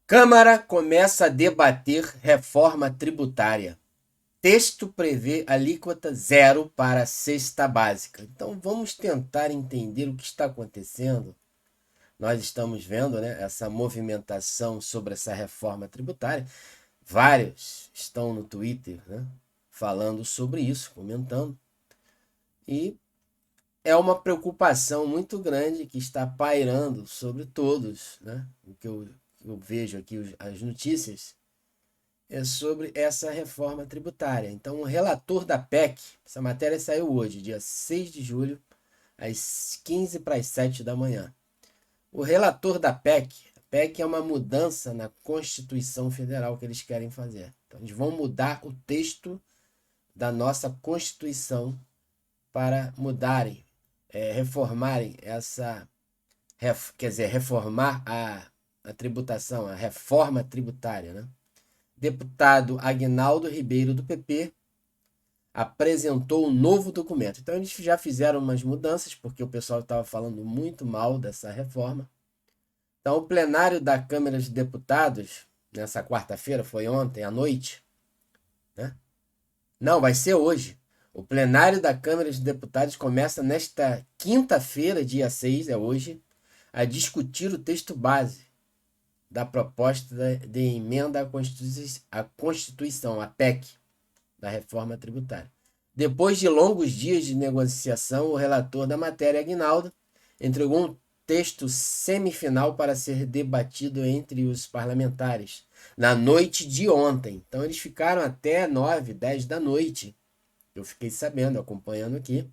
Câmara começa a debater reforma tributária. Texto prevê alíquota zero para a cesta básica. Então vamos tentar entender o que está acontecendo. Nós estamos vendo, né, essa movimentação sobre essa reforma tributária. Vários estão no Twitter, né, falando sobre isso, comentando. E é uma preocupação muito grande que está pairando sobre todos, né? O que eu vejo aqui, as notícias, é sobre essa reforma tributária. Então, o relator da PEC, essa matéria saiu hoje, dia 6 de julho, às 15 para as 7 da manhã. O relator da PEC, a PEC é uma mudança na Constituição Federal que eles querem fazer. Então, eles vão mudar o texto da nossa Constituição para mudarem, reformarem essa, quer dizer, reformar a tributação, a reforma tributária, né? Deputado Aguinaldo Ribeiro, do PP, apresentou um novo documento. Então, eles já fizeram umas mudanças, porque o pessoal estava falando muito mal dessa reforma. Então, o plenário da Câmara de Deputados, nessa quarta-feira, foi ontem à noite, né? Não, vai ser hoje. O plenário da Câmara de Deputados começa nesta quinta-feira, dia 6, é hoje, a discutir o texto base da proposta de emenda à Constituição, a PEC, da reforma tributária. Depois de longos dias de negociação, o relator da matéria, Aguinaldo, entregou um texto semifinal para ser debatido entre os parlamentares na noite de ontem. Então eles ficaram até 9, 10 da noite. Eu fiquei sabendo, acompanhando aqui.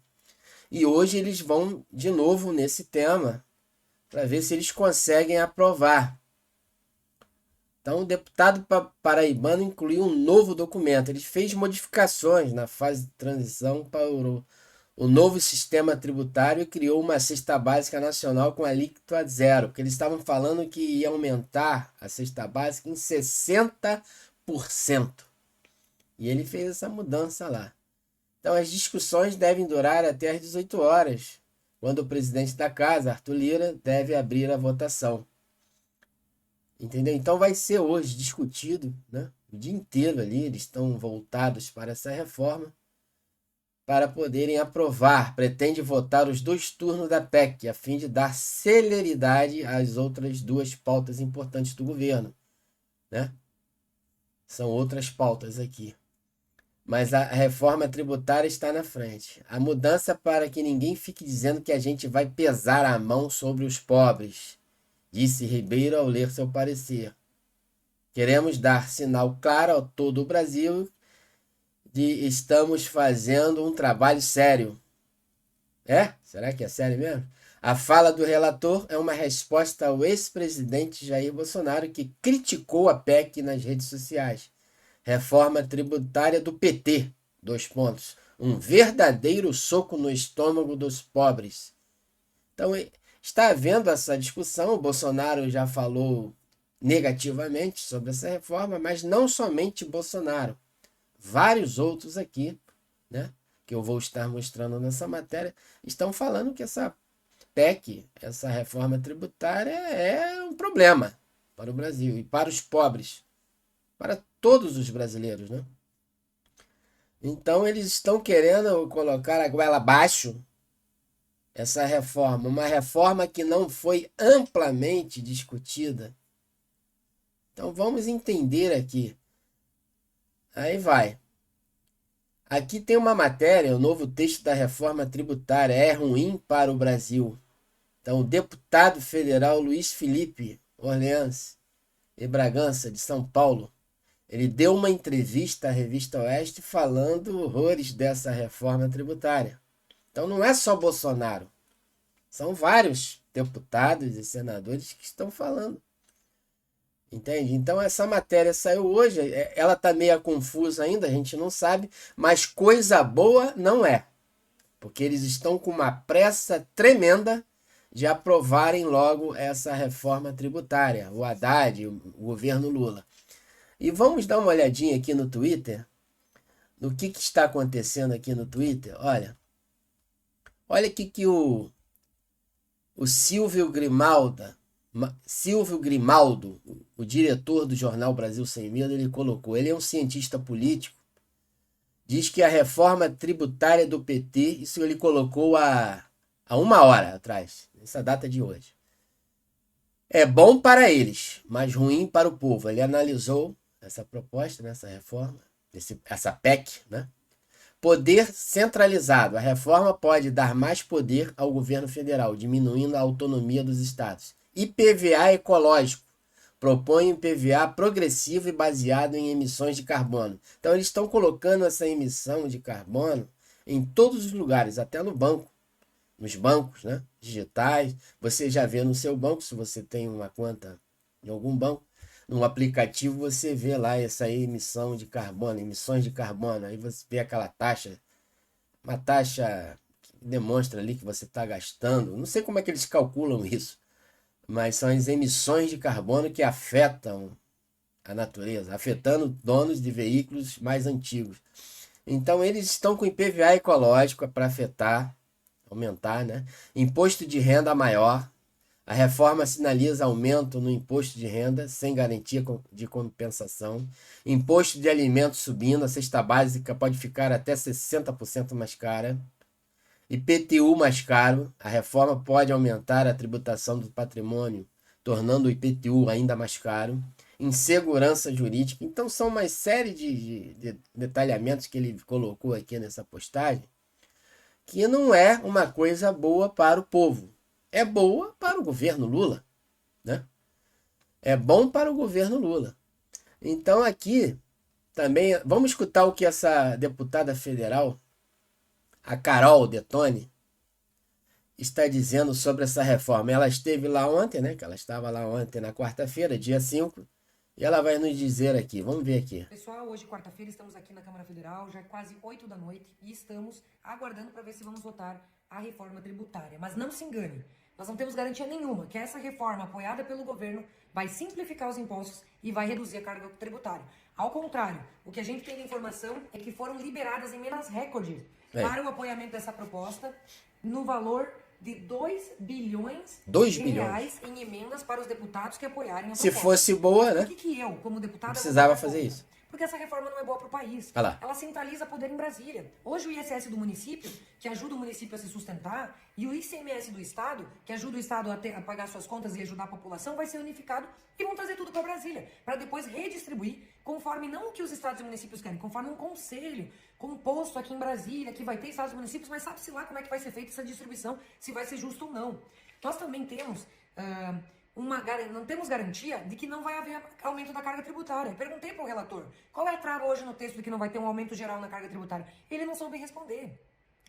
E hoje eles vão de novo nesse tema para ver se eles conseguem aprovar. Então, o deputado paraibano incluiu um novo documento. Ele fez modificações na fase de transição para o novo sistema tributário e criou uma cesta básica nacional com alíquota zero, porque eles estavam falando que ia aumentar a cesta básica em 60%. E ele fez essa mudança lá. Então, as discussões devem durar até às 18 horas, quando o presidente da casa, Arthur Lira, deve abrir a votação. Entendeu? Então vai ser hoje discutido, né? O dia inteiro ali, eles estão voltados para essa reforma para poderem aprovar. Pretende votar os dois turnos da PEC, a fim de dar celeridade às outras duas pautas importantes do governo, né? São outras pautas aqui. Mas a reforma tributária está na frente. A mudança para que ninguém fique dizendo que a gente vai pesar a mão sobre os pobres, disse Ribeiro ao ler seu parecer. Queremos dar sinal claro a todo o Brasil de estamos fazendo um trabalho sério. É? Será que é sério mesmo? A fala do relator é uma resposta ao ex-presidente Jair Bolsonaro, que criticou a PEC nas redes sociais. Reforma tributária do PT. Dois pontos. Um verdadeiro soco no estômago dos pobres. Então, está havendo essa discussão. O Bolsonaro já falou negativamente sobre essa reforma, mas não somente Bolsonaro. Vários outros aqui, né, que eu vou estar mostrando nessa matéria, estão falando que essa PEC, essa reforma tributária, é um problema para o Brasil e para os pobres, para todos os brasileiros, né? Então eles estão querendo colocar a goela abaixo essa reforma, uma reforma que não foi amplamente discutida. Então vamos entender aqui. Aí vai. Aqui tem uma matéria, o novo texto da reforma tributária é ruim para o Brasil. Então, o deputado federal Luiz Felipe Orleans e Bragança, de São Paulo, ele deu uma entrevista à revista Oeste falando horrores dessa reforma tributária. Então, não é só Bolsonaro, são vários deputados e senadores que estão falando. Entende? Então essa matéria saiu hoje, ela está meio confusa ainda, a gente não sabe, mas coisa boa não é, porque eles estão com uma pressa tremenda de aprovarem logo essa reforma tributária, o Haddad, o governo Lula. E vamos dar uma olhadinha aqui no Twitter, no que está acontecendo aqui no Twitter. Olha aqui que o Silvio Grimaldo, o diretor do jornal Brasil Sem Medo, ele colocou, ele é um cientista político, diz que a reforma tributária do PT, isso ele colocou há 1 hora atrás, nessa data de hoje, é bom para eles, mas ruim para o povo. Ele analisou essa proposta, né, essa reforma, essa PEC, né? Poder centralizado. A reforma pode dar mais poder ao governo federal, diminuindo a autonomia dos estados. IPVA ecológico. Propõe IPVA progressivo e baseado em emissões de carbono. Então, eles estão colocando essa emissão de carbono em todos os lugares, até no banco, nos bancos, né, digitais. Você já vê no seu banco, se você tem uma conta em algum banco, no aplicativo você vê lá essa emissão de carbono, emissões de carbono. Aí você vê aquela taxa, uma taxa que demonstra ali que você está gastando. Não sei como é que eles calculam isso, mas são as emissões de carbono que afetam a natureza, afetando donos de veículos mais antigos. Então eles estão com IPVA ecológico para aumentar, né? Imposto de renda maior. A reforma sinaliza aumento no imposto de renda, sem garantia de compensação. Imposto de alimentos subindo, a cesta básica pode ficar até 60% mais cara. IPTU mais caro, a reforma pode aumentar a tributação do patrimônio, tornando o IPTU ainda mais caro. Insegurança jurídica. Então são uma série de detalhamentos que ele colocou aqui nessa postagem, que não é uma coisa boa para o povo. É boa para o governo Lula, né? É bom para o governo Lula. Então aqui também, vamos escutar o que essa deputada federal, a Carol Detoni, está dizendo sobre essa reforma. Ela esteve lá ontem, né? Que ela estava lá ontem na quarta-feira, dia 5, e ela vai nos dizer aqui. Vamos ver aqui. Pessoal, hoje quarta-feira estamos aqui na Câmara Federal, já é quase 8 da noite, e estamos aguardando para ver se vamos votar a reforma tributária. Mas não se engane, nós não temos garantia nenhuma que essa reforma apoiada pelo governo vai simplificar os impostos e vai reduzir a carga tributária. Ao contrário, o que a gente tem de informação é que foram liberadas emendas recorde para o apoiamento dessa proposta no valor de 2 bilhões de reais em emendas para os deputados que apoiarem a proposta. Se fosse boa, né? Por que eu, como deputada, precisava fazer isso? Porque essa reforma não é boa para o país. Ela centraliza poder em Brasília. Hoje o ISS do município, que ajuda o município a se sustentar, e o ICMS do Estado, que ajuda o Estado a pagar suas contas e ajudar a população, vai ser unificado e vão trazer tudo para Brasília, para depois redistribuir conforme não o que os estados e municípios querem, conforme um conselho composto aqui em Brasília, que vai ter estados e municípios, mas sabe-se lá como é que vai ser feita essa distribuição, se vai ser justo ou não. Nós também temos... não temos garantia de que não vai haver aumento da carga tributária. Perguntei para o relator, qual é a trava hoje no texto de que não vai ter um aumento geral na carga tributária? Ele não soube responder.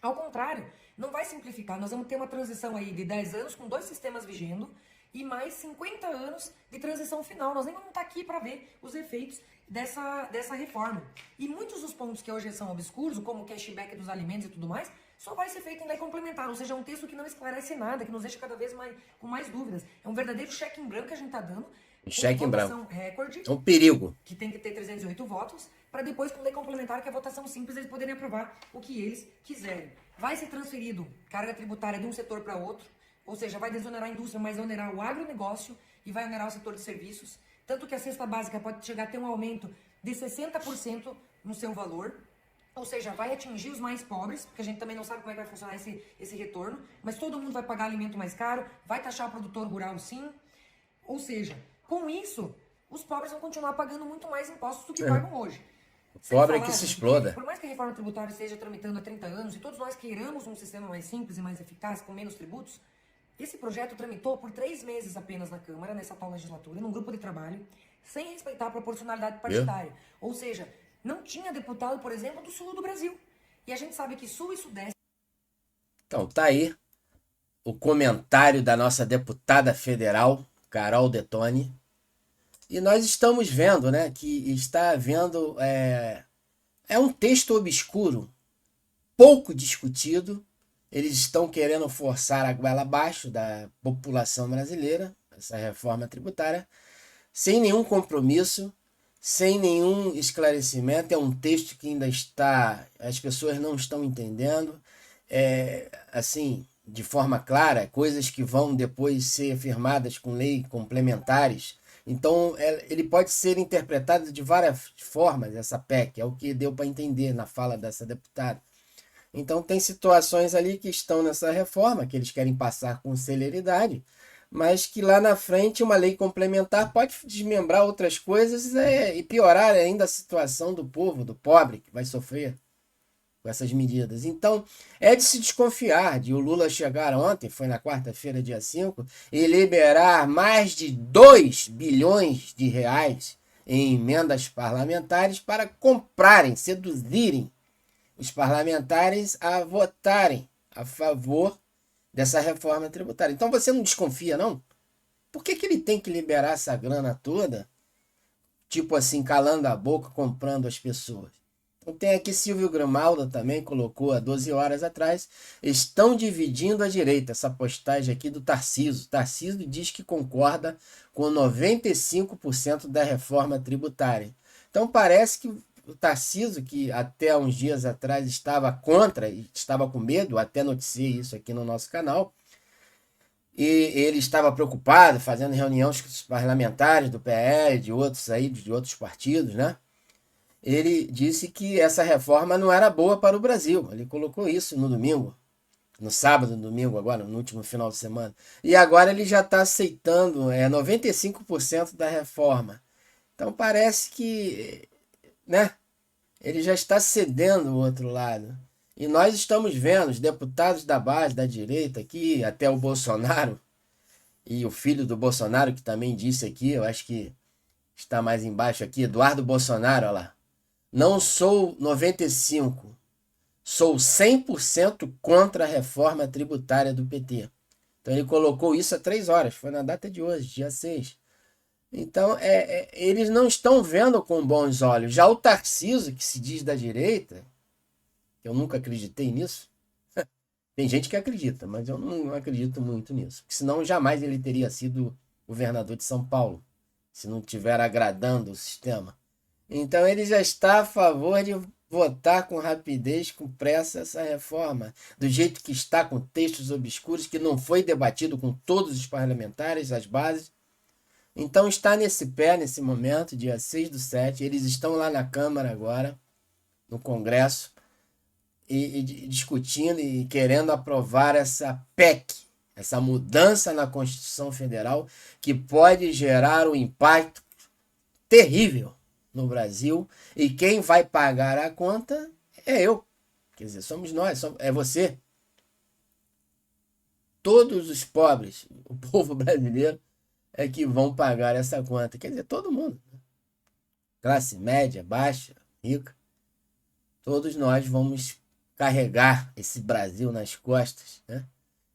Ao contrário, não vai simplificar. Nós vamos ter uma transição aí de 10 anos com 2 sistemas vigendo e mais 50 anos de transição final. Nós nem vamos estar aqui para ver os efeitos dessa reforma. E muitos dos pontos que hoje são obscuros, como o cashback dos alimentos e tudo mais, só vai ser feito em lei complementar, ou seja, um texto que não esclarece nada, que nos deixa cada vez mais com mais dúvidas. É um verdadeiro cheque em branco que a gente está dando. Cheque em branco. Recorde. É um perigo. Que tem que ter 308 votos, para depois, com lei complementar, que é a votação simples, eles poderem aprovar o que eles quiserem. Vai ser transferido carga tributária de um setor para outro, ou seja, vai desonerar a indústria, mas vai onerar o agronegócio e vai onerar o setor de serviços. Tanto que a cesta básica pode chegar a ter um aumento de 60% no seu valor. Ou seja, vai atingir os mais pobres, porque a gente também não sabe como é que vai funcionar esse retorno, mas todo mundo vai pagar alimento mais caro, vai taxar o produtor rural sim. Ou seja, com isso, os pobres vão continuar pagando muito mais impostos do que pagam hoje. O pobre é que se exploda. Por mais que a reforma tributária esteja tramitando há 30 anos e todos nós queiramos um sistema mais simples e mais eficaz, com menos tributos, esse projeto tramitou por 3 meses apenas na Câmara, nessa atual legislatura, num grupo de trabalho, sem respeitar a proporcionalidade partidária. Ou seja, não tinha deputado, por exemplo, do sul do Brasil. E a gente sabe que sul e sudeste... Então, tá aí o comentário da nossa deputada federal, Carol Detoni. E nós estamos vendo, né, que está havendo um texto obscuro, pouco discutido. Eles estão querendo forçar a goela abaixo da população brasileira, essa reforma tributária, sem nenhum compromisso, sem nenhum esclarecimento. É um texto que ainda as pessoas não estão entendendo, assim, de forma clara, coisas que vão depois ser firmadas com lei complementares, Então, ele pode ser interpretado de várias formas, essa PEC, é o que deu para entender na fala dessa deputada. Então, tem situações ali que estão nessa reforma, que eles querem passar com celeridade, mas que lá na frente uma lei complementar pode desmembrar outras coisas e piorar ainda a situação do povo, do pobre, que vai sofrer com essas medidas. Então, é de se desconfiar de o Lula chegar ontem, foi na quarta-feira, dia 5, e liberar mais de 2 bilhões de reais em emendas parlamentares para comprarem, seduzirem os parlamentares a votarem a favor dessa reforma tributária. Então você não desconfia, não? Por que ele tem que liberar essa grana toda, tipo assim, calando a boca, comprando as pessoas? Então tem aqui Silvio Grimaldo também, colocou há 12 horas atrás, estão dividindo a direita, essa postagem aqui do Tarcísio. Tarcísio diz que concorda com 95% da reforma tributária. Então parece que o Tarcísio, que até uns dias atrás estava contra, estava com medo, até noticiei isso aqui no nosso canal, e ele estava preocupado, fazendo reuniões com os parlamentares do PL, de outros aí, de outros partidos, né? Ele disse que essa reforma não era boa para o Brasil. Ele colocou isso no domingo, no sábado, no domingo agora, no último final de semana. E agora ele já está aceitando 95% da reforma. Então parece que, né? Ele já está cedendo o outro lado. E nós estamos vendo os deputados da base, da direita aqui, até o Bolsonaro, e o filho do Bolsonaro, que também disse aqui, eu acho que está mais embaixo aqui, Eduardo Bolsonaro, olha lá. Não sou 95, sou 100% contra a reforma tributária do PT. Então ele colocou isso há 3 horas, foi na data de hoje, dia 6. Então, eles não estão vendo com bons olhos. Já o Tarcísio, que se diz da direita, eu nunca acreditei nisso. Tem gente que acredita, mas eu não acredito muito nisso. Porque senão jamais ele teria sido governador de São Paulo, se não estiver agradando o sistema. Então ele já está a favor de votar com rapidez, com pressa essa reforma, do jeito que está, com textos obscuros, que não foi debatido com todos os parlamentares, as bases. Então está nesse pé, nesse momento, dia 6/7, eles estão lá na Câmara agora, no Congresso, e discutindo e querendo aprovar essa PEC, essa mudança na Constituição Federal, que pode gerar um impacto terrível no Brasil, e quem vai pagar a conta é eu, quer dizer, somos nós, é você. Todos os pobres, o povo brasileiro, é que vão pagar essa conta. Quer dizer, todo mundo. Classe média, baixa, rica. Todos nós vamos carregar esse Brasil nas costas, né?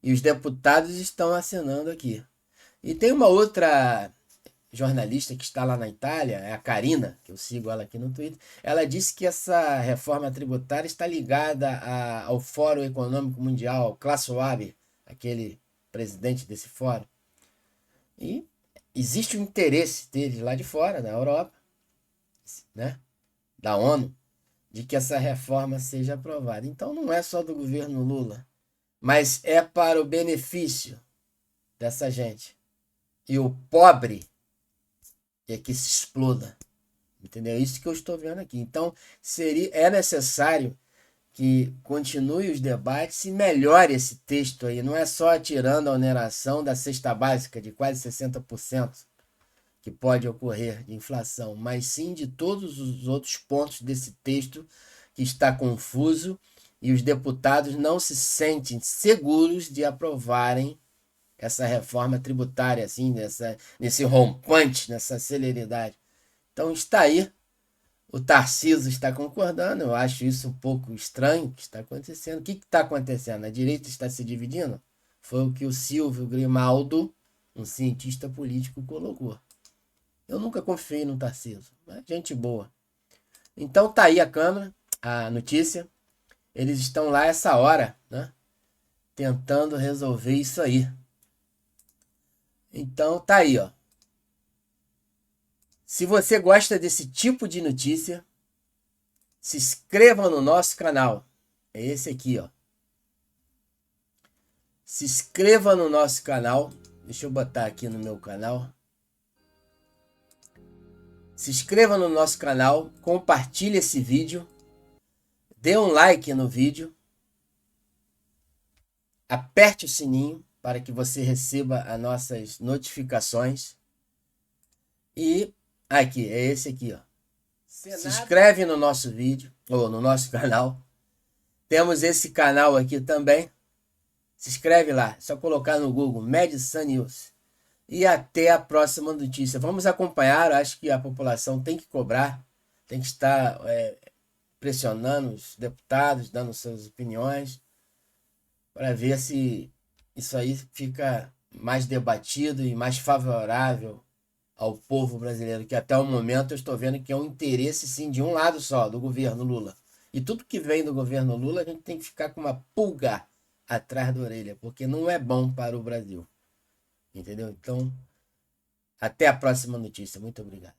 E os deputados estão assinando aqui. E tem uma outra jornalista que está lá na Itália, é a Karina, que eu sigo ela aqui no Twitter. Ela disse que essa reforma tributária está ligada ao Fórum Econômico Mundial, ao Klaus Schwab, aquele presidente desse fórum. E existe um interesse deles lá de fora, da Europa, né, da ONU, de que essa reforma seja aprovada. Então não é só do governo Lula, mas é para o benefício dessa gente. E o pobre é que se exploda. Entendeu? É isso que eu estou vendo aqui. Então é necessário que continue os debates e melhore esse texto aí. Não é só tirando a oneração da cesta básica de quase 60% que pode ocorrer de inflação, mas sim de todos os outros pontos desse texto que está confuso e os deputados não se sentem seguros de aprovarem essa reforma tributária assim, nesse rompante, nessa celeridade. Então está aí. O Tarcísio está concordando, eu acho isso um pouco estranho que está acontecendo. O que está acontecendo? A direita está se dividindo? Foi o que o Silvio Grimaldo, um cientista político, colocou. Eu nunca confiei no Tarcísio, mas gente boa. Então tá aí a Câmara, a notícia. Eles estão lá essa hora, né? Tentando resolver isso aí. Então tá aí, ó. Se você gosta desse tipo de notícia, se inscreva no nosso canal. É esse aqui, ó. Se inscreva no nosso canal. Deixa eu botar aqui no meu canal. Se inscreva no nosso canal, compartilhe esse vídeo, dê um like no vídeo, aperte o sininho para que você receba as nossas notificações. E aqui, é esse aqui, ó. Se inscreve no nosso vídeo, ou no nosso canal. Temos esse canal aqui também. Se inscreve lá, é só colocar no Google Medsan News. E até a próxima notícia. Vamos acompanhar, acho que a população tem que cobrar, tem que estar pressionando os deputados, dando suas opiniões, para ver se isso aí fica mais debatido e mais favorável ao povo brasileiro, que até o momento eu estou vendo que é um interesse sim de um lado só, do governo Lula. E tudo que vem do governo Lula a gente tem que ficar com uma pulga atrás da orelha, porque não é bom para o Brasil. Entendeu? Então, até a próxima notícia. Muito obrigado.